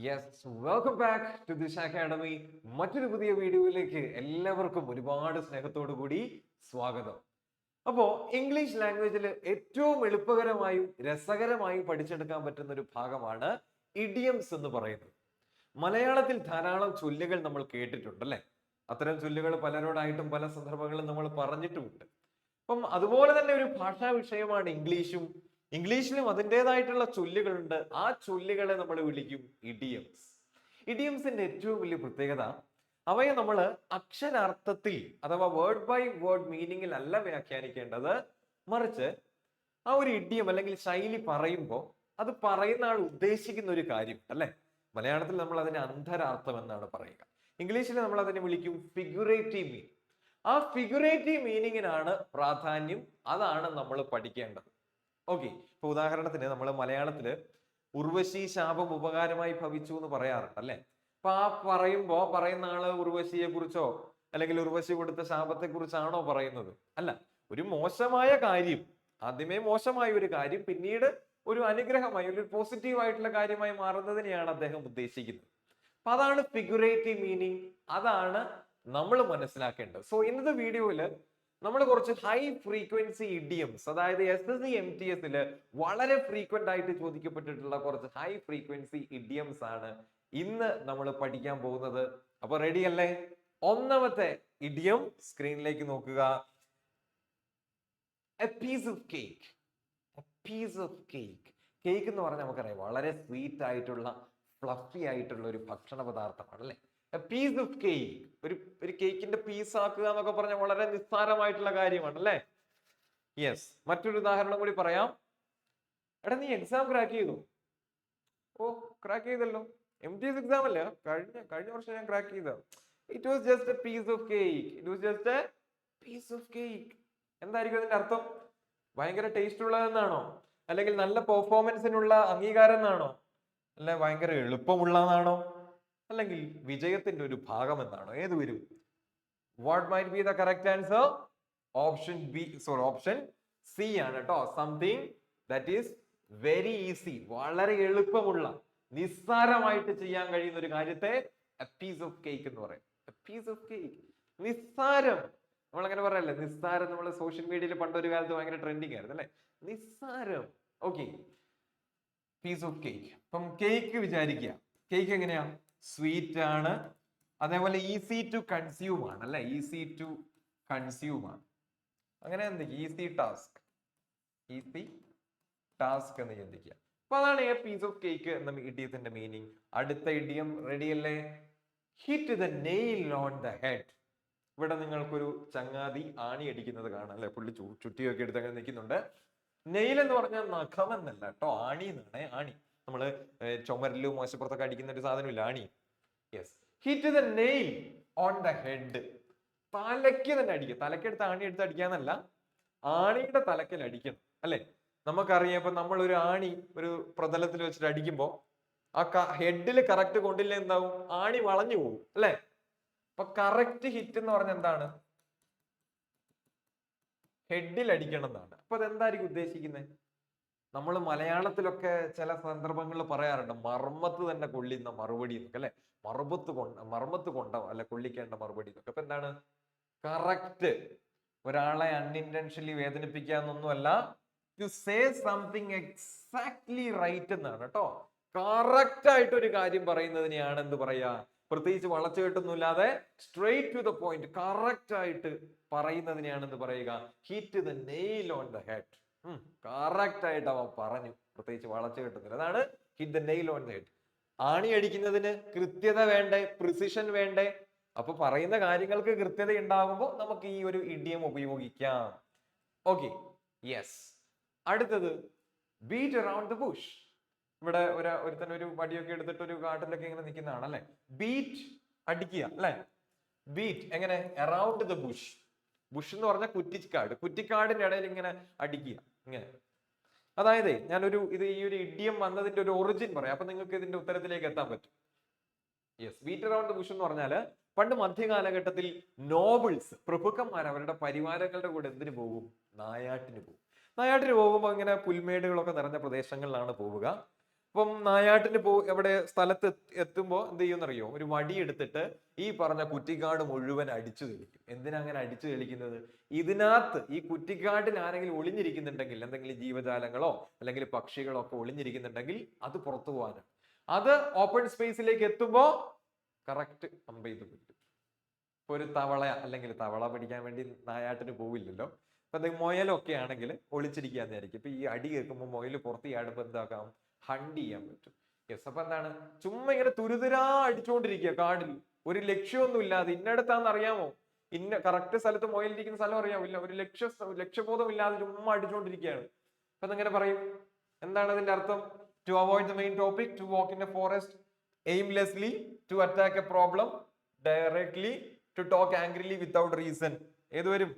Yes, welcome back to ദിശ academy. മറ്റൊരു പുതിയ വീഡിയോയിലേക്ക് എല്ലാവർക്കും ഒരുപാട് സ്നേഹത്തോടു കൂടി സ്വാഗതം. അപ്പോ ഇംഗ്ലീഷ് ലാംഗ്വേജിൽ ഏറ്റവും എളുപ്പകരമായും രസകരമായും പഠിച്ചെടുക്കാൻ പറ്റുന്ന ഒരു ഭാഗമാണ് ഇഡിയംസ് എന്ന് പറയുന്നത്. മലയാളത്തിൽ ധാരാളം ചൊല്ലുകൾ നമ്മൾ കേട്ടിട്ടുണ്ട് അല്ലെ? അത്തരം ചൊല്ലുകൾ പലരോടായിട്ടും പല സന്ദർഭങ്ങളിലും നമ്മൾ പറഞ്ഞിട്ടുമുണ്ട്. അപ്പം അതുപോലെ തന്നെ ഒരു ഭാഷാ വിഷയമാണ് ഇംഗ്ലീഷും. ഇംഗ്ലീഷിലും അതിൻ്റെതായിട്ടുള്ള ചൊല്ലുകളുണ്ട്. ആ ചൊല്ലുകളെ നമ്മൾ വിളിക്കും ഇഡിയംസ്. ഇഡിയംസിന്റെ ഏറ്റവും വലിയ പ്രത്യേകത, അവയെ നമ്മൾ അക്ഷരാർത്ഥത്തിൽ അഥവാ വേർഡ് ബൈ വേർഡ് മീനിങ്ങിൽ അല്ല വ്യാഖ്യാനിക്കേണ്ടത്. മറിച്ച് ആ ഒരു ഇഡിയം അല്ലെങ്കിൽ ശൈലി പറയുമ്പോൾ അത് പറയുന്ന ആൾ ഉദ്ദേശിക്കുന്ന ഒരു കാര്യം അല്ലെ? മലയാളത്തിൽ നമ്മൾ അതിനെ അന്തരാർത്ഥം എന്നാണ് പറയുക. ഇംഗ്ലീഷിൽ നമ്മൾ അതിനെ വിളിക്കും ഫിഗുറേറ്റീവ് മീനിങ്. ആ ഫിഗുറേറ്റീവ് മീനിങ്ങിനാണ് പ്രാധാന്യം. അതാണ് നമ്മൾ പഠിക്കേണ്ടത്. ഓക്കെ, ഇപ്പൊ ഉദാഹരണത്തിന് നമ്മൾ മലയാളത്തില് ഉർവശി ശാപം ഉപകാരമായി ഭവിച്ചു എന്ന് പറയാറുണ്ട് അല്ലെ? അപ്പൊ ആ പറയുന്ന ആള് ഉർവശിയെ കുറിച്ചോ അല്ലെങ്കിൽ ഉർവശി കൊടുത്ത ശാപത്തെ കുറിച്ചാണോ പറയുന്നത്? അല്ല, ഒരു മോശമായ കാര്യം, ആദ്യമേ മോശമായ ഒരു കാര്യം പിന്നീട് ഒരു അനുഗ്രഹമായി, ഒരു പോസിറ്റീവ് ആയിട്ടുള്ള കാര്യമായി മാറുന്നതിനെയാണ് അദ്ദേഹം ഉദ്ദേശിക്കുന്നത്. അപ്പൊ അതാണ് ഫിഗുറേറ്റീവ് മീനിങ്. അതാണ് നമ്മൾ മനസ്സിലാക്കേണ്ടത്. സോ ഇന്നത്തെ വീഡിയോയില് നമ്മൾ കുറച്ച് ഹൈ ഫ്രീക്വൻസി ഇഡിയംസ്, അതായത് SSC MTS വളരെ ഫ്രീക്വന്റ് ആയിട്ട് ചോദിക്കപ്പെട്ടിട്ടുള്ള കുറച്ച് ഹൈ ഫ്രീക്വൻസി ഇഡിയംസ് ആണ് ഇന്ന് നമ്മൾ പഠിക്കാൻ പോകുന്നത്. അപ്പൊ റെഡി അല്ലേ? ഒന്നാമത്തെ ഇഡിയം സ്ക്രീനിലേക്ക് നോക്കുക. A piece of cake. A piece of cake. Cake എന്ന് പറഞ്ഞാൽ നമുക്കറിയാം വളരെ സ്വീറ്റ് ആയിട്ടുള്ള ഫ്ലഫി ആയിട്ടുള്ള ഒരു ഭക്ഷണ പദാർത്ഥമാണ് അല്ലെ? പീസ് ഓഫ് കേക്ക്, ഒരു കേക്കിന്റെ പീസ് ആക്കുക എന്നൊക്കെ പറഞ്ഞാൽ വളരെ നിസ്സാരമായിട്ടുള്ള കാര്യമാണ് അല്ലെ? യെസ്, മറ്റൊരു ഉദാഹരണം കൂടി പറയാം. എടാ, നീ എക്സാം ക്രാക്ക് ചെയ്തു? ഓ, ക്രാക്ക് ചെയ്തല്ലോ. MTS എക്സാം അല്ലേ? കഴിഞ്ഞ വർഷം ഞാൻ ക്രാക്ക് ചെയ്ത. It was just a piece of cake. It was just a piece of cake. എന്തായിരിക്കും അതിന്റെ അർത്ഥം? ഭയങ്കര ടേസ്റ്റ് ഉള്ളതെന്നാണോ? അല്ലെങ്കിൽ നല്ല പെർഫോമൻസിനുള്ള അംഗീകാരം എന്നാണോ? അല്ലെ ഭയങ്കര എളുപ്പമുള്ളതാണോ? അല്ലെങ്കിൽ വിജയത്തിന്റെ ഒരു ഭാഗം എന്നാണോ? ഏത് വരും? What might be the correct answer? Option C ആണ് കേട്ടോ. Something that is very easy, വളരെ എളുപ്പമുള്ള, നിസ്സാരമായിട്ട് ചെയ്യാൻ കഴിയുന്ന ഒരു കാര്യത്തെ എ പീസ് ഓഫ് കേക്ക് എന്ന് പറയും. എ പീസ് ഓഫ് കേക്ക്, നിസ്സാരം. നമ്മൾ അങ്ങനെ പറയല്ലേ, നിസ്സാരം. നമ്മൾ സോഷ്യൽ മീഡിയയിൽ പണ്ടൊരു കാലത്ത് ഭയങ്കര ട്രെൻഡിങ് ആയിരുന്നു അല്ലെ? നിസ്സാരം. Okay, piece of cake. അപ്പം കേക്ക് വിചാരിക്കുക. കേക്ക് എങ്ങനെയാ? സ്വീറ്റ് ആണ്, അതേപോലെ ഈസി ടു കൺസ്യൂം ആണ് അല്ലെ? ഈസി ടു കൺസ്യൂം ആണ്. അങ്ങനെ എന്തൊക്കെ ഈസി ടാസ്ക് എന്ന് ചിന്തിക്കുക. അപ്പൊ അതാണ് എ പീസ് ഓഫ് കേക്ക് എന്ന ഇഡിയത്തിന്റെ മീനിങ്. അടുത്ത ഇഡിയം റെഡി അല്ലേ? Hit the nail on the head. ഇവിടെ നിങ്ങൾക്കൊരു ചങ്ങാതി ആണി അടിക്കുന്നത് കാണാം അല്ലെ? പുള്ളി ചുറ്റിയൊക്കെ എടുത്ത് അങ്ങനെ നിൽക്കുന്നുണ്ട്. നെയിൽ എന്ന് പറഞ്ഞാൽ നഖം എന്നല്ല കേട്ടോ, ആണി എന്നാണ്. ആണി നമ്മള് ചുമരിലും മോശപ്പുറത്തൊക്കെ അടിക്കുന്ന ഒരു സാധനമില്ല, ആണി. Yes, hit the nail on the head. തലയ്ക്ക് തന്നെ അടിക്കുക. തലക്കെടുത്ത് ആണി എടുത്ത് അടിക്കാന്നല്ല, ആണിയുടെ തലക്കൽ അടിക്കണം അല്ലെ? നമുക്കറിയാം, ഇപ്പൊ നമ്മൾ ഒരു ആണി ഒരു പ്രതലത്തിൽ വെച്ചിട്ട് അടിക്കുമ്പോ ആ ഹെഡിൽ കറക്റ്റ് കൊണ്ടില്ല എന്താവും? ആണി വളഞ്ഞു പോകും അല്ലെ? അപ്പൊ കറക്റ്റ് ഹിറ്റ് എന്ന് പറഞ്ഞ എന്താണ്? ഹെഡിൽ അടിക്കണം എന്നാണ്. അപ്പൊ അതെന്തായിരിക്കും ഉദ്ദേശിക്കുന്നത്? നമ്മൾ മലയാളത്തിലൊക്കെ ചില സന്ദർഭങ്ങളിൽ പറയാറുണ്ട്, മർമ്മത്ത് തന്നെ കൊള്ളുന്ന മറുപടി എന്നൊക്കെ അല്ലെ? മർമ്മത്ത് കൊണ്ട അല്ല കൊള്ളിക്കേണ്ട മറുപടി എന്നൊക്കെ. അപ്പൊ എന്താണ്? കറക്റ്റ്. ഒരാളെ അൺഇന്റൻഷനലി വേദനിപ്പിക്കുക എന്നൊന്നുമല്ല, to say something exactly right എന്നാണ് കേട്ടോ. കറക്റ്റ് ആയിട്ട് ഒരു കാര്യം പറയുന്നതിനെയാണ് എന്ത് പറയാ? പ്രത്യേകിച്ച് വളച്ചുകെട്ടൊന്നുമില്ലാതെ straight to the point, correct ആയിട്ട് പറയുന്നതിനെയാണ് എന്ത് പറയുക? Hit the nail on the head. Correct ആയിട്ട് അവൻ പറഞ്ഞു, പ്രത്യേകിച്ച് വളച്ചു കെട്ടുന്നില്ല. അതാണ് hit the nail on the head. ആണി അടിക്കുന്നതിന് കൃത്യത വേണ്ടേ? പ്രിസിഷൻ വേണ്ടേ? അപ്പൊ പറയുന്ന കാര്യങ്ങൾക്ക് കൃത്യത ഉണ്ടാകുമ്പോൾ നമുക്ക് ഈ ഒരു ഇഡിയം ഉപയോഗിക്കാം. Okay, yes. അടുത്തത് ബീറ്റ് അറൗണ്ട് ദ ബുഷ്. ഇവിടെ ഒരുത്തൻ ഒരു വടിയൊക്കെ എടുത്തിട്ട് ഒരു കാട്ടിലൊക്കെ ഇങ്ങനെ നിൽക്കുന്നതാണ് അല്ലെ? ബീറ്റ്, അടിക്കുക അല്ലെ? ബീറ്റ് എങ്ങനെ? Around the Bush. ബുഷ് എന്ന് പറഞ്ഞാൽ കുറ്റിക്കാടിന്റെ ഇടയിൽ ഇങ്ങനെ അടിക്കുക ഇങ്ങനെ. അതായത് ഈ ഒരു ഇഡിയം വന്നതിന്റെ ഒരു ഒറിജിൻ പറയാം, അപ്പൊ നിങ്ങൾക്ക് ഇതിന്റെ ഉത്തരത്തിലേക്ക് എത്താൻ പറ്റും. Yes, beat around the bush എന്ന് പറഞ്ഞാല് പണ്ട് മധ്യകാലഘട്ടത്തിൽ നോബിൾസ്, പ്രഭുക്കന്മാർ അവരുടെ പരിവാരങ്ങളുടെ കൂടെ എന്തിനു പോകും? നായാട്ടിന് പോകും. നായാട്ടിന് പോകുമ്പോൾ ഇങ്ങനെ പുൽമേടുകളൊക്കെ നിറഞ്ഞ പ്രദേശങ്ങളിലാണ് പോവുക. ഇപ്പം നായാട്ടിന് എവിടെ സ്ഥലത്ത് എത്തുമ്പോൾ എന്ത് ചെയ്യുമെന്നറിയോ? ഒരു വടി എടുത്തിട്ട് ഈ പറഞ്ഞ കുറ്റിക്കാട് മുഴുവൻ അടിച്ചു തെളിക്കും. എന്തിനാ അങ്ങനെ അടിച്ചു തെളിക്കുന്നത്? ഇതിനകത്ത് ഈ കുറ്റിക്കാട്ടിൽ ആരെങ്കിലും ഒളിഞ്ഞിരിക്കുന്നുണ്ടെങ്കിൽ, എന്തെങ്കിലും ജീവജാലങ്ങളോ അല്ലെങ്കിൽ പക്ഷികളോ ഒക്കെ ഒളിഞ്ഞിരിക്കുന്നുണ്ടെങ്കിൽ അത് പുറത്തു പോകാനാണ്. അത് ഓപ്പൺ സ്പേസിലേക്ക് എത്തുമ്പോ കറക്റ്റ് അമ്പ് ചെയ്ത് കിട്ടും. ഇപ്പൊ ഒരു തവള, അല്ലെങ്കിൽ തവള പിടിക്കാൻ വേണ്ടി നായാട്ടിന് പോവില്ലല്ലോ. അപ്പൊ എന്തെങ്കിലും മുയലൊക്കെ ആണെങ്കിൽ ഒളിച്ചിരിക്കാന്നായിരിക്കും. ഇപ്പൊ ഈ അടി കേൾക്കുമ്പോൾ മുയൽ പുറത്ത് ചാടുമ്പോ എന്താക്കാം? ഹണ്ട് ചെയ്യാൻ പറ്റും. യെസ്. അപ്പൊ എന്താണ്? ചുമ്മാ ഇങ്ങനെ തുരുതുരാ അടിച്ചുകൊണ്ടിരിക്കുക കാടിൽ, ഒരു ലക്ഷ്യമൊന്നും ഇല്ലാതെ. ഇന്നടത്താന്ന് അറിയാമോ? ഇന്ന കറക്റ്റ് സ്ഥലത്ത് മുയലിരിക്കുന്ന സ്ഥലം അറിയാമില്ല, ഒരു ലക്ഷ്യബോധം ഇല്ലാതെ ചുമ്മാ അടിച്ചുകൊണ്ടിരിക്കുകയാണ്. അപ്പൊ എങ്ങനെ പറയും? എന്താണ് അതിന്റെ അർത്ഥം? To avoid the main topic, to walk in a forest aimlessly, to attack a problem directly, to talk angrily without reason. ഏത് വരും?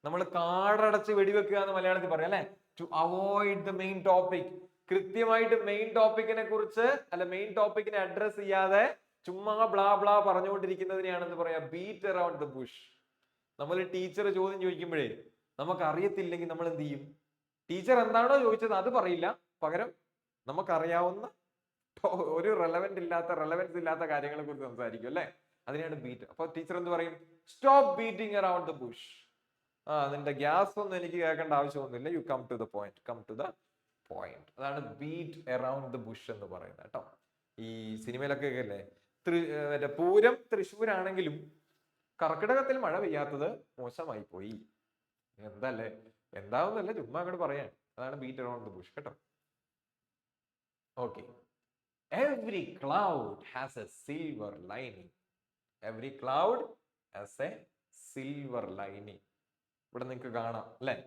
നമ്മൾ കാടടച്ച് വെടിവെക്കുക എന്ന് മലയാളത്തിൽ പറയാം അല്ലെ? To avoid the main topic. കൃത്യമായിട്ട് മെയിൻ ടോപ്പിക്കിനെ കുറിച്ച്, അല്ല മെയിൻ ടോപ്പിക്കിനെ അഡ്രസ് ചെയ്യാതെ ചുമ്മാ ബ്ലാ ബ്ലാ പറഞ്ഞുകൊണ്ടിരിക്കുന്നതിനെയാണെന്ന് പറയാ ബീറ്റ് അറൌണ്ട് ദ ബുഷ്. നമ്മൾ ടീച്ചർ ചോദ്യം ചോദിക്കുമ്പോഴേ നമുക്ക് അറിയത്തില്ലെങ്കിൽ നമ്മൾ എന്ത് ചെയ്യും? ടീച്ചർ എന്താണോ ചോദിച്ചത് അത് പറയില്ല, പകരം നമുക്കറിയാവുന്ന ഒരു റെലവൻസ് ഇല്ലാത്ത കാര്യങ്ങളെ കുറിച്ച് സംസാരിക്കും അല്ലെ? അതിനെയാണ് ബീറ്റ്. അപ്പൊ ടീച്ചർ എന്ത് പറയും? Stop beating around the bush. നിന്റെ ഗ്യാസ് ഒന്നും എനിക്ക് കേൾക്കേണ്ട ആവശ്യമൊന്നുമില്ല, you come to the point. അതാണ് ബീറ്റ് അറൌണ്ട് ദ ബുഷ് എന്ന് പറയുന്നത് കേട്ടോ. ഈ സിനിമയിലൊക്കെ അല്ലേ, പൂരം തൃശ്ശൂരാണെങ്കിലും കർക്കിടകത്തിൽ മഴ പെയ്യാത്തത് മോശമായി പോയി. എന്തല്ലേ, എന്താവുന്നല്ല, ചുമ്മാ അങ്ങോട്ട് പറയാൻ. അതാണ് ബീറ്റ് അറൌണ്ട് ദ ബുഷ് കേട്ടോ. Okay. Every cloud has a silver lining. Every cloud has a silver lining. ഇവിടെ നിങ്ങൾക്ക് കാണാം അല്ലെ?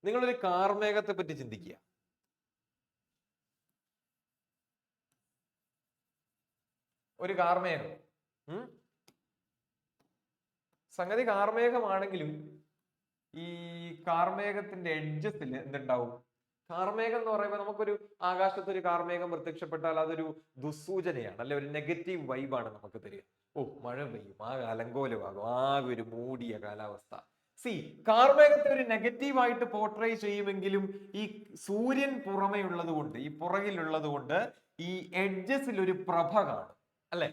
നിങ്ങളൊരു കാർമേഘത്തെ പറ്റി ചിന്തിക്കുക. ഒരു കാർമേഘം, സംഗതി കാർമേഘമാണെങ്കിലും ഈ കാർമേഘത്തിന്റെ എഡ്ജസിൽ എന്തുണ്ടാവും? കാർമേഘം എന്ന് പറയുമ്പോൾ നമുക്കൊരു ആകാശത്ത് ഒരു കാർമേഘം പ്രത്യക്ഷപ്പെട്ടാൽ അതൊരു ദുസ്സൂചനയാണ് അല്ലെ? ഒരു നെഗറ്റീവ് വൈബാണ് നമുക്ക് തരിക. ഓ, മഴ പെയ്യും, ആകെ അലങ്കോലമാകും, ആകെ ഒരു മൂടിയ കാലാവസ്ഥ. കാർമേഘത്തെ ഒരു നെഗറ്റീവായിട്ട് പോർട്രേ ചെയ്യുമെങ്കിലും ഈ സൂര്യൻ പുറമേ ഉള്ളത് കൊണ്ട്, ഈ പുറകിലുള്ളത് കൊണ്ട് ഈ എഡ്ജസിൽ ഒരു പ്രഭ കാണും അല്ലെ?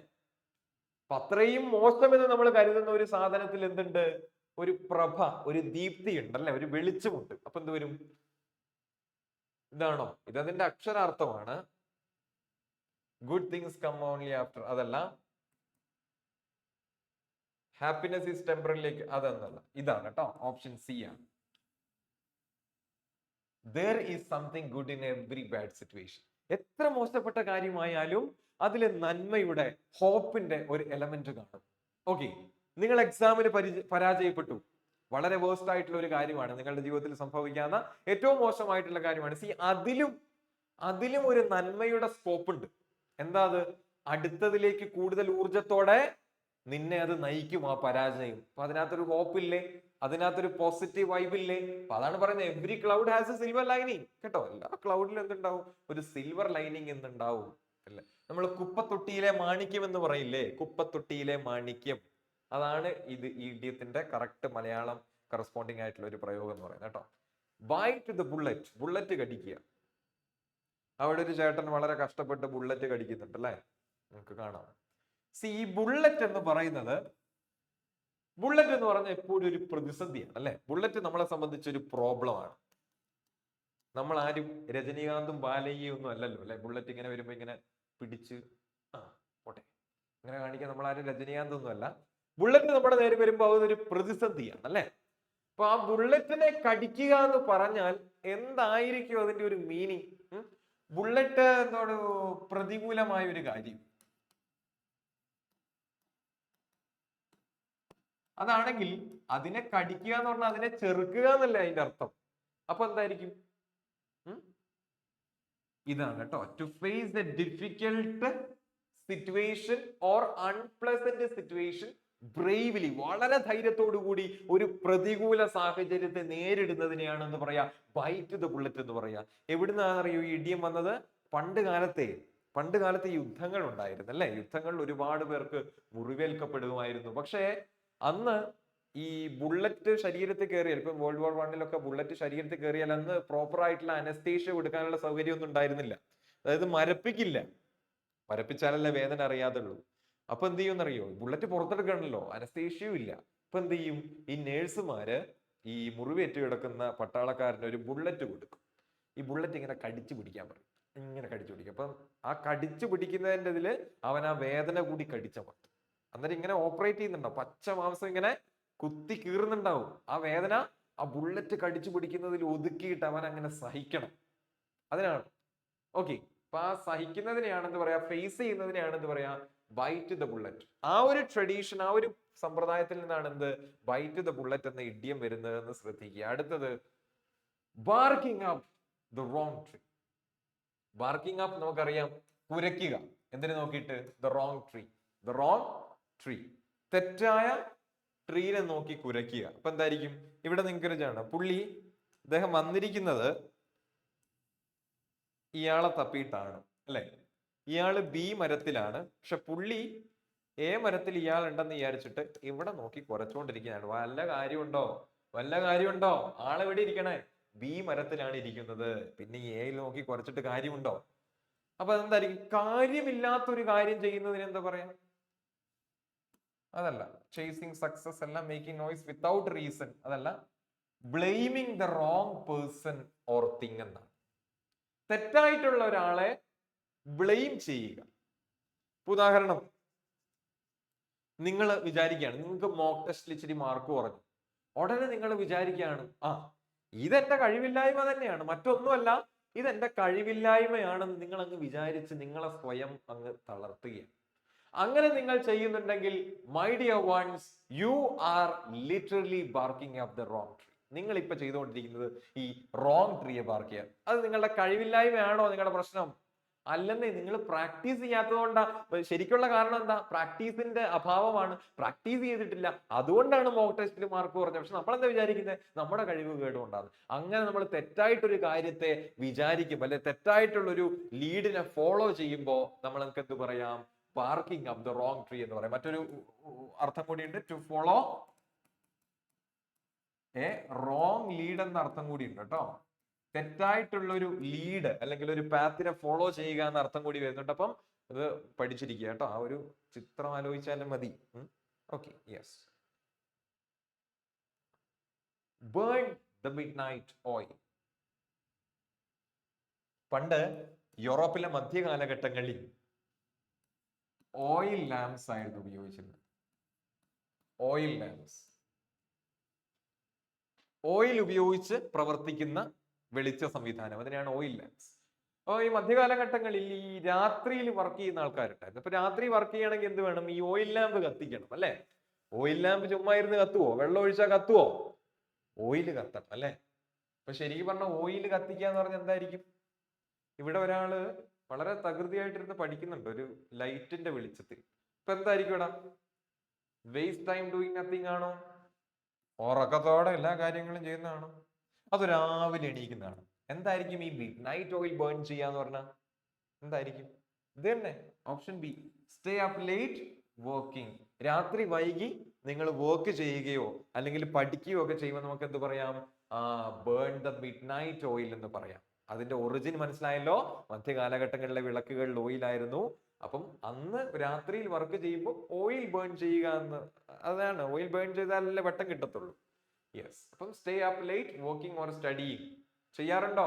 അപ്പൊ അത്രയും മോശമെന്ന് നമ്മൾ കരുതുന്ന ഒരു സാധനത്തിൽ എന്തുണ്ട്? ഒരു പ്രഭ, ഒരു ദീപ്തി ഉണ്ട് അല്ലെ? ഒരു വെളിച്ചമുണ്ട്. അപ്പൊ എന്ത് വരും? ഇതാണോ? ഇതതിന്റെ അക്ഷരാർത്ഥമാണ്. Good things come only after, അതല്ല. ഹാപ്പിനെസ് ഈസ് ടെമ്പററിലേക്ക്, അതെന്നല്ല. ഇതാണ് കേട്ടോ, ഓപ്ഷൻ സി ആണ്. There is something good in every bad situation. എത്ര മോശപ്പെട്ട കാര്യമായാലും അതിൽ നന്മയുടെ, ഹോപ്പിന്റെ ഒരു എലമെന്റ് കാണും. ഓക്കെ, നിങ്ങൾ എക്സാമിന് പരാജയപ്പെട്ടു, വളരെ വേഴ്സ്റ്റ് ആയിട്ടുള്ള ഒരു കാര്യമാണ്, നിങ്ങളുടെ ജീവിതത്തിൽ സംഭവിക്കാവുന്ന ഏറ്റവും മോശമായിട്ടുള്ള കാര്യമാണ്. അതിലും ഒരു നന്മയുടെ സ്കോപ്പ് ഉണ്ട്. എന്താ അത്? അടുത്തതിലേക്ക് കൂടുതൽ ഊർജത്തോടെ നിന്നെ അത് നയിക്കും ആ പരാജയം. അപ്പൊ അതിനകത്തൊരു ഹോപ്പില്ലേ? അതിനകത്തൊരു പോസിറ്റീവ് വൈബില്ലേ? അപ്പൊ അതാണ് പറയുന്നത് every cloud has A silver lining കേട്ടോ. എല്ലാ ക്ലൗഡിലും എന്തുണ്ടാവും? ഒരു സിൽവർ ലൈനിങ് എന്തുണ്ടാവും അല്ലെ? നമ്മൾ കുപ്പത്തൊട്ടിയിലെ മാണിക്യം എന്ന് പറയില്ലേ? കുപ്പത്തൊട്ടിയിലെ മാണിക്യം, അതാണ് ഇത്. ഈ ഇഡിയത്തിന്റെ കറക്റ്റ് മലയാളം കറസ്പോണ്ടിങ് ആയിട്ടുള്ള ഒരു പ്രയോഗം എന്ന് പറയുന്നത് കേട്ടോ. ബൈറ്റ് ദ ബുള്ളറ്റ്, ബുള്ളറ്റ് കടിക്കുക. അവിടെ ഒരു ചേട്ടൻ വളരെ കഷ്ടപ്പെട്ട് ബുള്ളറ്റ് കടിക്കുന്നുണ്ട് അല്ലെ? നമുക്ക് കാണാം. ഈ ബുള്ളറ്റ് എന്ന് പറയുന്നത്, ബുള്ളറ്റ് എന്ന് പറഞ്ഞാൽ എപ്പോഴും ഒരു പ്രതിസന്ധിയാണ് അല്ലെ? ബുള്ളറ്റ് നമ്മളെ സംബന്ധിച്ച് ഒരു പ്രോബ്ലമാണ്. നമ്മൾ ആരും രജനീകാന്തും ബാലയ്യയും ഒന്നും അല്ലല്ലോ അല്ലെ? ബുള്ളറ്റ് ഇങ്ങനെ വരുമ്പോ ഇങ്ങനെ പിടിച്ച് പോട്ടെ ഇങ്ങനെ കാണിക്കാൻ നമ്മൾ ആരും രജനീകാന്ത് ഒന്നും അല്ല. ബുള്ളറ്റ് നമ്മുടെ നേരെ വരുമ്പോ അതൊരു പ്രതിസന്ധിയാണ് അല്ലെ? അപ്പൊ ആ ബുള്ളറ്റിനെ കടിക്കുക എന്ന് പറഞ്ഞാൽ എന്തായിരിക്കും അതിന്റെ ഒരു മീനിങ്? ബുള്ളറ്റ് എന്നോട് പ്രതികൂലമായ ഒരു കാര്യം. അതാണെങ്കിൽ അതിനെ കടിക്കുക എന്ന് പറഞ്ഞാൽ അതിനെ ചെറുക്കുക എന്നല്ല അതിന്റെ അർത്ഥം. അപ്പൊ എന്തായിരിക്കും? ഇതാണ് കേട്ടോ. To face a difficult situation or unpleasant situation bravely, വളരെ ധൈര്യത്തോടു കൂടി ഒരു പ്രതികൂല സാഹചര്യത്തെ നേരിടുന്നതിനെയാണ് എന്ന് പറയാ ബൈറ്റ് ദ ബുള്ളറ്റ് എന്ന് പറയാ. എവിടുന്നാണെന്നറിയോ ഈ ഇഡിയം വന്നത്? പണ്ട് കാലത്തെ യുദ്ധങ്ങൾ ഉണ്ടായിരുന്നു അല്ലെ? യുദ്ധങ്ങളിൽ ഒരുപാട് പേർക്ക് മുറിവേൽക്കപ്പെടുമായിരുന്നു. പക്ഷേ അന്ന് ഈ ബുള്ളറ്റ് ശരീരത്തിൽ കയറിയാൽ, ഇപ്പൊ World War I ബുള്ളറ്റ് ശരീരത്തിൽ കയറിയാൽ അന്ന് പ്രോപ്പർ ആയിട്ടുള്ള അനസ്തേഷ്യ കൊടുക്കാനുള്ള സൗകര്യം ഒന്നും ഉണ്ടായിരുന്നില്ല. അതായത് മരപ്പിക്കില്ല. മരപ്പിച്ചാലല്ലേ വേദന അറിയാതുള്ളൂ. അപ്പൊ എന്ത് ചെയ്യുമെന്നറിയോ? ബുള്ളറ്റ് പുറത്തെടുക്കണല്ലോ, അനസ്തേഷ്യയും ഇല്ല. അപ്പൊ എന്ത് ചെയ്യും? ഈ നേഴ്സുമാര് ഈ മുറിവേറ്റ് കിടക്കുന്ന പട്ടാളക്കാരന് ഒരു ബുള്ളറ്റ് കൊടുക്കും. ഈ ബുള്ളറ്റ് ഇങ്ങനെ കടിച്ചു പിടിക്കാൻ പറയും. ഇങ്ങനെ കടിച്ചു പിടിക്കും. അപ്പം ആ കടിച്ചു പിടിക്കുന്നതിന്റെ ഇതില് അവൻ ആ വേദന കൂടി കടിച്ചമർത്തും. അന്നേരം ഇങ്ങനെ ഓപ്പറേറ്റ് ചെയ്യുന്നുണ്ടാവും, പച്ച മാംസം ഇങ്ങനെ കുത്തി കീറുന്നുണ്ടാവും. ആ വേദന ആ ബുള്ളറ്റ് കടിച്ചു പിടിക്കുന്നതിൽ ഒതുക്കിയിട്ട് അവൻ അങ്ങനെ സഹിക്കണം. അതിനാണ്. ഓക്കെ. അപ്പൊ ആ സഹിക്കുന്നതിനെയാണ് എന്ത് പറയാ, ഫേസ് ചെയ്യുന്നതിനെയാണ് എന്ത് പറയാ, ബൈറ്റ് ദ ബുള്ളറ്റ്. ആ ഒരു ട്രഡീഷൻ, ആ ഒരു സമ്പ്രദായത്തിൽ നിന്നാണ് എന്ത് ബൈറ്റ് ദ ബുള്ളറ്റ് എന്ന ഇഡിയം വരുന്നത് എന്ന് ശ്രദ്ധിക്കുക. അടുത്തത് barking up the wrong tree. Barking up നമുക്കറിയാം, കുരയ്ക്കുക. എന്തിനു നോക്കിയിട്ട്? The wrong tree. The wrong tree, തെറ്റായ ട്രീനെ നോക്കി കുരയ്ക്കുക. അപ്പൊ എന്തായിരിക്കും? ഇവിടെ നിങ്ങൾക്ക് കാണാം, പുള്ളി അദ്ദേഹം വന്നിരിക്കുന്നത് ഇയാളെ തപ്പിയിട്ടാണ് അല്ലെ? ഇയാള് ബി മരത്തിലാണ്, പക്ഷെ പുള്ളി എ മരത്തിൽ ഇയാൾ ഉണ്ടെന്ന് വിചാരിച്ചിട്ട് ഇവിടെ നോക്കി കുരച്ചോണ്ടിരിക്കുകയാണ്. വല്ല കാര്യമുണ്ടോ? വല്ല കാര്യമുണ്ടോ? ആളെവിടെ ഇരിക്കണേ? ബി മരത്തിലാണ് ഇരിക്കുന്നത്. പിന്നെ എയിൽ നോക്കി കുരച്ചിട്ട് കാര്യമുണ്ടോ? അപ്പൊ അതെന്തായിരിക്കും? കാര്യമില്ലാത്തൊരു കാര്യം ചെയ്യുന്നതിന് എന്താ പറയാ? അതല്ല ചേസിങ് സക്സസ് അല്ല, മേക്കിംഗ് നോയ്സ് വിത്തൗട്ട് റീസൺ അതല്ല, blaming the wrong person or thing എന്നാണ്. തെറ്റായിട്ടുള്ള ഒരാളെ ബ്ലെയിം ചെയ്യുക. ഉദാഹരണം, നിങ്ങൾ വിചാരിക്കുകയാണ് നിങ്ങൾക്ക് മോക്ക് ടെസ്റ്റിൽ ഇച്ചിരി മാർക്ക് കുറഞ്ഞു. ഉടനെ നിങ്ങൾ വിചാരിക്കുകയാണ്, ആ ഇതെന്റെ കഴിവില്ലായ്മ തന്നെയാണ്, മറ്റൊന്നുമല്ല, ഇതെന്റെ കഴിവില്ലായ്മയാണെന്ന് നിങ്ങൾ അങ്ങ് വിചാരിച്ച് നിങ്ങളെ സ്വയം അങ്ങ് തളർത്തുകയാണ്. അങ്ങനെ നിങ്ങൾ ചെയ്യുന്നുണ്ടെങ്കിൽ my dear ones, you are literally barking up the wrong tree. നിങ്ങൾ ഇപ്പൊ ചെയ്തുകൊണ്ടിരിക്കുന്നത് ഈ റോങ് ട്രീയെ ബാർക്ക് ചെയ്യാൻ. അത് നിങ്ങളുടെ കഴിവില്ലായ്മയാണോ നിങ്ങളുടെ പ്രശ്നം? അല്ലെന്നേ, നിങ്ങൾ പ്രാക്ടീസ് ചെയ്യാത്തതുകൊണ്ടാ. ശരിക്കുള്ള കാരണം എന്താ? പ്രാക്ടീസിന്റെ അഭാവമാണ്. പ്രാക്ടീസ് ചെയ്തിട്ടില്ല, അതുകൊണ്ടാണ് മോക്ക് ടെസ്റ്റിൽ മാർക്ക് കുറഞ്ഞത്. പക്ഷെ നമ്മളെന്താ വിചാരിക്കുന്നത്? നമ്മുടെ കഴിവ് കേടുകൊണ്ടാണ്. അങ്ങനെ നമ്മൾ തെറ്റായിട്ടൊരു കാര്യത്തെ വിചാരിക്കും, അല്ലെ തെറ്റായിട്ടുള്ള ഒരു ലീഡിനെ ഫോളോ ചെയ്യുമ്പോൾ നമ്മൾ നമുക്ക് എന്ത് പറയാം? Barking up the wrong tree എന്ന് പറയാം. മറ്റൊരു അർത്ഥം കൂടിയുണ്ട്, to follow a wrong lead എന്ന അർത്ഥം കൂടി ഉണ്ട് കേട്ടോ. തെറ്റായിട്ടുള്ള ഒരു ലീഡ് അല്ലെങ്കിൽ ഒരു പാത്തിനെ ഫോളോ ചെയ്യുക എന്ന അർത്ഥം കൂടി വരുന്നുണ്ട്. അപ്പം ഇത് പഠിച്ചിരിക്കുക കേട്ടോ. ആ ഒരു ചിത്രം ആലോചിച്ചാലും മതി. Okay, yes. Burn the midnight oil. പണ്ട് യൂറോപ്പിലെ മധ്യകാലഘട്ടങ്ങളിൽ ഓയിൽ ലാംപ്സ് ആയിരുന്നു ഉപയോഗിച്ചിരുന്നത്. ഓയിൽ ലാംപ്സ്, ഓയിൽ ഉപയോഗിച്ച് പ്രവർത്തിക്കുന്ന വെളിച്ച സംവിധാനം, അതിനെയാണ് ഓയിൽ ലാംപ്സ്. അപ്പോൾ ഈ മധ്യകാലഘട്ടങ്ങളിൽ ഈ രാത്രിയിൽ വർക്ക് ചെയ്യുന്ന ആൾക്കാരുണ്ടായിരുന്നു. അപ്പൊ രാത്രി വർക്ക് ചെയ്യണമെങ്കിൽ എന്ത് വേണം? ഈ ഓയിൽ ലാമ്പ് കത്തിക്കണം അല്ലെ? ഓയിൽ ലാമ്പ് ചുമ്മാ ഇരുന്ന് കത്തുവോ? വെള്ളം ഒഴിച്ചാൽ കത്തുവോ? ഓയിൽ കത്തണം അല്ലെ? അപ്പൊ ശരിക്കും പറഞ്ഞ ഓയിൽ കത്തിക്കുക എന്ന് പറഞ്ഞാൽ എന്തായിരിക്കും? ഇവിടെ ഒരാള് വളരെ തകൃതിയായിട്ടിരുന്ന് പഠിക്കുന്നുണ്ട് ഒരു ലൈറ്റിന്റെ വെളിച്ചത്തിൽ. ഇപ്പൊ എന്തായിരിക്കും ഇവിടെ? വേസ്റ്റ് ടൈം ഡൂയിങ് നത്തിങ് ആണോ? ഉറക്കത്തോടെ എല്ലാ കാര്യങ്ങളും ചെയ്യുന്നതാണോ? അത് രാവിലെ എണീക്കുന്നതാണ്. എന്തായിരിക്കും ഈ മിഡ് നൈറ്റ് ഓയിൽ ബേൺ ചെയ്യാന്ന് പറഞ്ഞാൽ? എന്തായിരിക്കും? ഇത് തന്നെ, option B, stay up late working. രാത്രി വൈകി നിങ്ങൾ വർക്ക് ചെയ്യുകയോ അല്ലെങ്കിൽ പഠിക്കുകയോ ഒക്കെ ചെയ്യുമ്പോൾ നമുക്ക് എന്ത് പറയാം? Burn the midnight oil എന്ന് പറയാം. അതിന്റെ ഒറിജിൻ മനസ്സിലായല്ലോ? മധ്യകാലഘട്ടങ്ങളിലെ വിളക്കുകളിൽ ഓയിലായിരുന്നു. അപ്പം അന്ന് രാത്രിയിൽ വർക്ക് ചെയ്യുമ്പോൾ ഓയിൽ ബേൺ ചെയ്യുക എന്ന്, അതാണ് ഓയിൽ ബേൺ ചെയ്താലല്ലേ വെട്ടം കിട്ടത്തുള്ളൂ. യെസ്. അപ്പം stay up late working or studying ചെയ്യാറുണ്ടോ?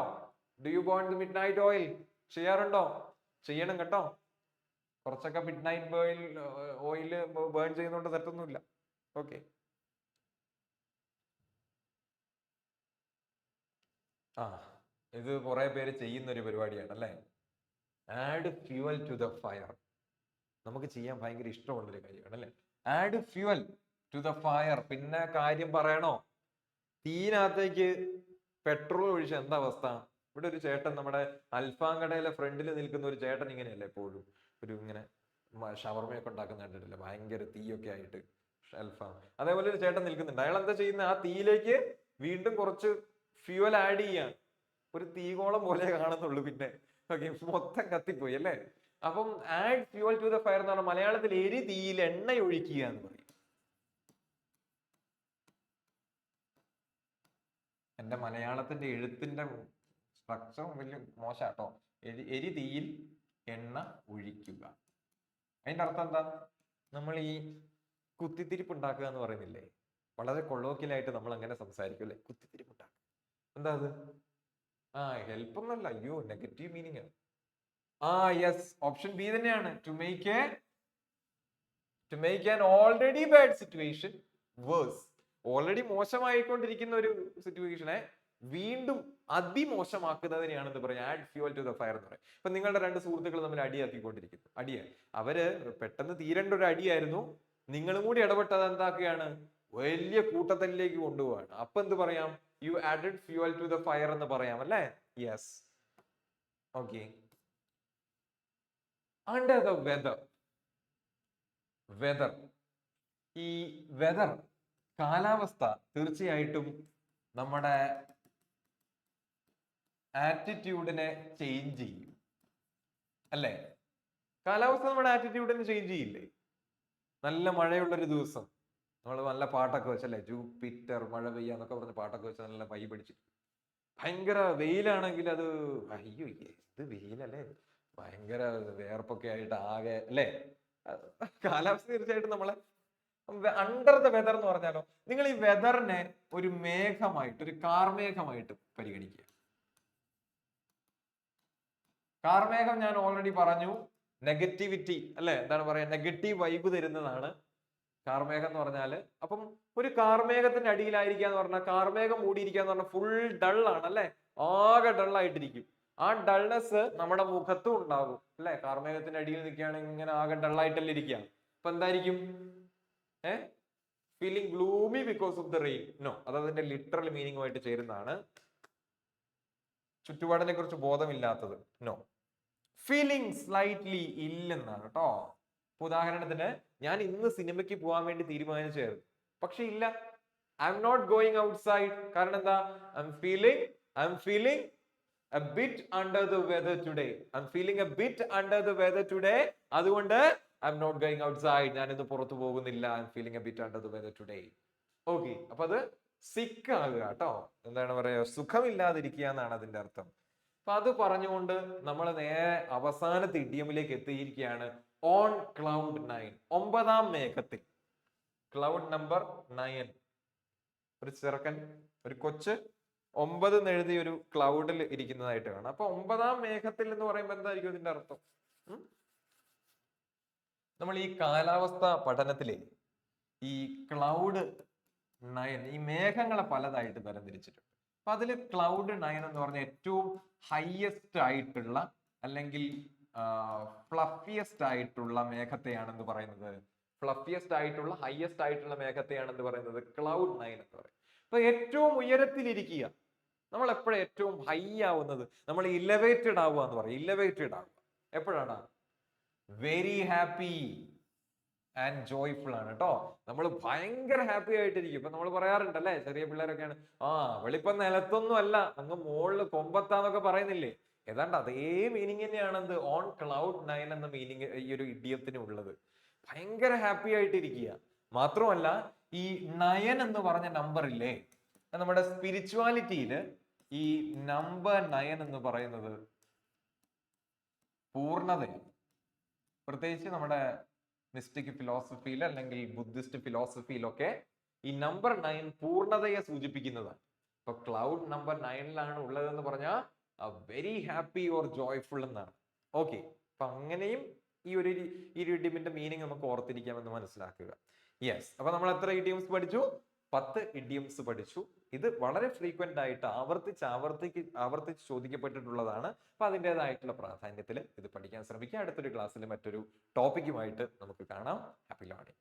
Do you burn the midnight oil? ചെയ്യാറുണ്ടോ? ചെയ്യണം കേട്ടോ. കുറച്ചൊക്കെ മിഡ് നൈറ്റ് ഓയിൽ ബേൺ ചെയ്യുന്നോണ്ട് തെറ്റൊന്നുമില്ല. ഓക്കെ. ആ, ഇത് കുറെ പേര് ചെയ്യുന്ന ഒരു പരിപാടിയാണ് അല്ലേ? Add fuel to the fire. നമുക്ക് ചെയ്യാൻ ഭയങ്കര ഇഷ്ടമുള്ളൊരു കാര്യമാണ് അല്ലെ? Add fuel to the fire. പിന്നെ കാര്യം പറയണോ? തീനകത്തേക്ക് പെട്രോൾ ഒഴിച്ച എന്താ അവസ്ഥ? ഇവിടെ ഒരു ചേട്ടൻ, നമ്മുടെ അൽഫാം കടയിലെ ഫ്രണ്ടിൽ നിൽക്കുന്ന ഒരു ചേട്ടൻ ഇങ്ങനെയല്ലേ എപ്പോഴും ഒരു ഇങ്ങനെ ഷവർമയൊക്കെ ഉണ്ടാക്കുന്ന കണ്ടിട്ടില്ല? ഭയങ്കര തീയൊക്കെ ആയിട്ട് അൽഫാം. അതേപോലെ ഒരു ചേട്ടൻ നിൽക്കുന്നുണ്ട്. അയാൾ എന്താ ചെയ്യുന്നത്? ആ തീയിലേക്ക് വീണ്ടും കുറച്ച് ഫ്യൂവൽ ആഡ് ചെയ്യാൻ. ഒരു തീകോളം പോലെ കാണുന്നുള്ളൂ. പിന്നെ ഓക്കെ, മൊത്തം കത്തിപ്പോയി അല്ലേ? അപ്പം add fuel to the fire എന്ന് പറഞ്ഞാൽ മലയാളത്തിൽ എരി തീയിൽ എണ്ണ ഒഴിക്കുക എന്ന് പറയും. എന്റെ മലയാളത്തിന്റെ എഴുത്തിന്റെ സ്ട്രക്ചർ വലിയ മോശാട്ടോ. എരി തീയിൽ എണ്ണ ഒഴിക്കുക. അതിന്റെ അർത്ഥം എന്താ? നമ്മൾ ഈ കുത്തിത്തിരിപ്പ് ഉണ്ടാക്കുക എന്ന് പറയുന്നില്ലേ, വളരെ കൊളോക്കിയലായിട്ട് നമ്മൾ അങ്ങനെ സംസാരിക്കും അല്ലെ, കുത്തിത്തിരിപ്പ് ഉണ്ടാക്കുക. എന്താ അത്? ഹെൽപ്പ് ഒന്നല്ല, അയ്യോ നെഗറ്റീവ് മീനിങ് ആണ്. യെസ്, ഓപ്ഷൻ ബി തന്നെയാണ്. To make an already bad situation worse. Already മോശമായിക്കൊണ്ടിരിക്കുന്ന ഒരു സിറ്റുവേഷനെ വീണ്ടും അതിമോശമാക്കുന്നതിനെയാണ് എന്ത് പറയുക, add fuel to the fire എന്ന് പറയും. ഇപ്പൊ നിങ്ങളുടെ രണ്ട് സുഹൃത്തുക്കൾ തമ്മിൽ അടിയാക്കിക്കൊണ്ടിരിക്കുന്നു. അവര് പെട്ടെന്ന് തീരേണ്ട ഒരു അടിയായിരുന്നു, നിങ്ങളും കൂടി ഇടപെട്ടത് എന്താക്കുകയാണ്, വലിയ കൂട്ടത്തിലേക്ക് കൊണ്ടുപോവാണ്. അപ്പൊ എന്ത് പറയാം? You added fuel to the fire എന്ന് പറയാം അല്ലേ? Yes. Okay. Under the weather. ഈ വെദർ, കാലാവസ്ഥ തീർച്ചയായിട്ടും നമ്മുടെ ആറ്റിറ്റ്യൂഡിനെ ചേഞ്ച് ചെയ്യും അല്ലേ? കാലാവസ്ഥ നമ്മുടെ ആറ്റിറ്റ്യൂഡിനെ ചേഞ്ച് ചെയ്യില്ലേ? നല്ല മഴയുള്ളൊരു ദിവസം നമ്മൾ നല്ല പാട്ടൊക്കെ വെച്ചല്ലേ, ജൂപ്പിറ്റർ മഴ പെയ്യാന്നൊക്കെ പറഞ്ഞ് പാട്ടൊക്കെ വെച്ച് നല്ല വൈ പിടിച്ചു. ഭയങ്കര വെയിലാണെങ്കിൽ അത് അയ്യോ ഇത് വെയിലല്ലേ, ഭയങ്കര വേർപ്പൊക്കെ ആയിട്ട് ആകെ അല്ലേ? കാലാവസ്ഥ തീർച്ചയായിട്ടും നമ്മളെ അണ്ടർ ദ വെദർ എന്ന് പറഞ്ഞാലോ, നിങ്ങൾ ഈ വെദറിനെ ഒരു മേഘമായിട്ട്, ഒരു കാർമേഘമായിട്ട് പരിഗണിക്കുക. കാർമേഘം ഞാൻ ഓൾറെഡി പറഞ്ഞു, നെഗറ്റിവിറ്റി അല്ലെ, എന്താണ് പറയാ, നെഗറ്റീവ് വൈബ് തരുന്നതാണ് കാർമേഘം എന്ന് പറഞ്ഞാല്. അപ്പം ഒരു കാർമേഘത്തിന്റെ അടിയിലായിരിക്കുക എന്ന് പറഞ്ഞാൽ, കാർമേഘം മൂടിയിരിക്കുക എന്ന് പറഞ്ഞാൽ ഫുൾ ഡള്ളാണ് അല്ലെ, ആകെ ഡള്ളായിട്ടിരിക്കും. ആ ഡൾനെസ് നമ്മുടെ മുഖത്തും ഉണ്ടാകും അല്ലെ. കാർമേഘത്തിന്റെ അടിയിൽ നിൽക്കുകയാണെങ്കിൽ ഇങ്ങനെ ആകെ ഡള്ളായിട്ടല്ലേ ഇരിക്കുക. അപ്പൊ എന്തായിരിക്കും? Feeling gloomy because of the rain. No, അത് അതിന്റെ ലിറ്ററൽ മീനിങ്ങുമായിട്ട് ചേരുന്നതാണ്. ചുറ്റുപാടിനെ കുറിച്ച് ബോധമില്ലാത്തത്. നോ. ഫീലിംഗ് സ്ലൈറ്റ്ലി ഇല്ലെന്നാണ് കേട്ടോ. ഉദാഹരണത്തിന്, ഞാൻ ഇന്ന് സിനിമയ്ക്ക് പോകാൻ വേണ്ടി തീരുമാനിച്ചായിരുന്നു, പക്ഷെ ഇല്ല, I'm not going outside. കാരണം എന്താ? I'm feeling a bit under the weather today. I'm feeling a bit under the weather today. അതുകൊണ്ട് I'm not going outside. ഞാൻ ഇന്ന് പുറത്തു പോകുന്നില്ല. I'm feeling a bit under the weather today. Okay. അപ്പൊ അത് സിക്ക് ആകുക കേട്ടോ. എന്താണ് പറയുക, സുഖമില്ലാതിരിക്കുക എന്നാണ് അതിന്റെ അർത്ഥം. അപ്പൊ അത് പറഞ്ഞുകൊണ്ട് നമ്മൾ നേരെ അവസാനത്തെ ഇഡിയമിലേക്ക് എത്തിയിരിക്കുകയാണ്. ഓൺ ക്ലൗഡ് 9, 9ാം മേഘത്തിൽ. Cloud number 9. ഒരു ചെറുക്കൻ, ഒരു കൊച്ച് 9 എന്ന് എഴുതി ഒരു ക്ലൗഡിൽ ഇരിക്കുന്നതായിട്ട് കാണാം. അപ്പൊ 9ാം മേഘത്തിൽ എന്ന് പറയുമ്പോൾ എന്തായിരിക്കും ഇതിന്റെ അർത്ഥം? നമ്മൾ ഈ കാലാവസ്ഥ പഠനത്തിലെ ഈ ക്ലൗഡ് 9, ഈ മേഘങ്ങളെ പലതായിട്ട് തരംതിരിച്ചിട്ടുണ്ട്. അപ്പൊ അതില് ക്ലൗഡ് 9 എന്ന് പറഞ്ഞ ഏറ്റവും ഹയസ്റ്റ് ആയിട്ടുള്ള അല്ലെങ്കിൽ ഫ്ലഫിയസ്റ്റ് ആയിട്ടുള്ള മേഘത്തെയാണെന്ന് പറയുന്നത്. ഫ്ലഫിയസ്റ്റ് ആയിട്ടുള്ള ഹയസ്റ്റ് ആയിട്ടുള്ള മേഘത്തെയാണെന്ന് പറയുന്നത് ക്ലൗഡ് 9 എന്ന് പറയും. അപ്പൊ ഏറ്റവും ഉയരത്തിലിരിക്കുക. നമ്മൾ എപ്പോഴും ഏറ്റവും ഹൈ ആവുന്നത്, നമ്മൾ ഇലവേറ്റഡ് ആവുക എന്ന് പറയും. ഇലവേറ്റഡ് ആവുക എപ്പോഴാണ്? വെരി ഹാപ്പി ആൻഡ് ജോയ്ഫുൾ ആണ് കേട്ടോ. നമ്മൾ ഭയങ്കര ഹാപ്പി ആയിട്ടിരിക്കും. ഇപ്പൊ നമ്മൾ പറയാറുണ്ടല്ലേ, ചെറിയ പിള്ളേരൊക്കെയാണ്, അവളിപ്പം നിലത്തൊന്നും അല്ല, അങ്ങ് മുകളില് കൊമ്പത്താന്നൊക്കെ പറയുന്നില്ലേ. ഏതാണ്ട് അതേ മീനിങ് തന്നെയാണ് എന്ത് ഓൺ ക്ലൗഡ് 9 എന്ന മീനിങ് ഈ ഒരു ഇഡിയത്തിന് ഉള്ളത്. ഭയങ്കര ഹാപ്പി ആയിട്ടിരിക്കുക. മാത്രമല്ല, ഈ 9 എന്ന് പറഞ്ഞ നമ്പർ ഇല്ലേ, നമ്മുടെ സ്പിരിച്വാലിറ്റിയില് ഈ നമ്പർ 9 എന്ന് പറയുന്നത് പൂർണ്ണതയാണ്. പ്രത്യേകിച്ച് നമ്മുടെ മിസ്റ്റിക് ഫിലോസഫിയിൽ അല്ലെങ്കിൽ ബുദ്ധിസ്റ്റ് ഫിലോസഫിയിലൊക്കെ ഈ നമ്പർ 9 പൂർണ്ണതയെ സൂചിപ്പിക്കുന്നതാണ്. ഇപ്പൊ ക്ലൗഡ് നമ്പർ 9ലാണ് ഉള്ളതെന്ന് പറഞ്ഞാൽ വെരി ഹാപ്പി ഓർ ജോയ്ഫുൾ എന്നാണ്. ഓക്കെ. അപ്പൊ അങ്ങനെയും ഈ ഒരു ഇഡിയമിന്റെ മീനിങ് നമുക്ക് ഓർത്തിരിക്കാമെന്ന് മനസ്സിലാക്കുക. യെസ്. അപ്പൊ നമ്മൾ എത്ര ഇഡിയംസ് പഠിച്ചു? 10 ഇഡിയംസ് പഠിച്ചു. ഇത് വളരെ ഫ്രീക്വന്റ് ആയിട്ട് ആവർത്തിച്ച് ചോദിക്കപ്പെട്ടിട്ടുള്ളതാണ്. അപ്പൊ അതിൻ്റെതായിട്ടുള്ള പ്രാധാന്യത്തിൽ ഇത് പഠിക്കാൻ ശ്രമിക്കുക. അടുത്തൊരു ക്ലാസ്സിൽ മറ്റൊരു ടോപ്പിക്കുമായിട്ട് നമുക്ക് കാണാം. Happy learning.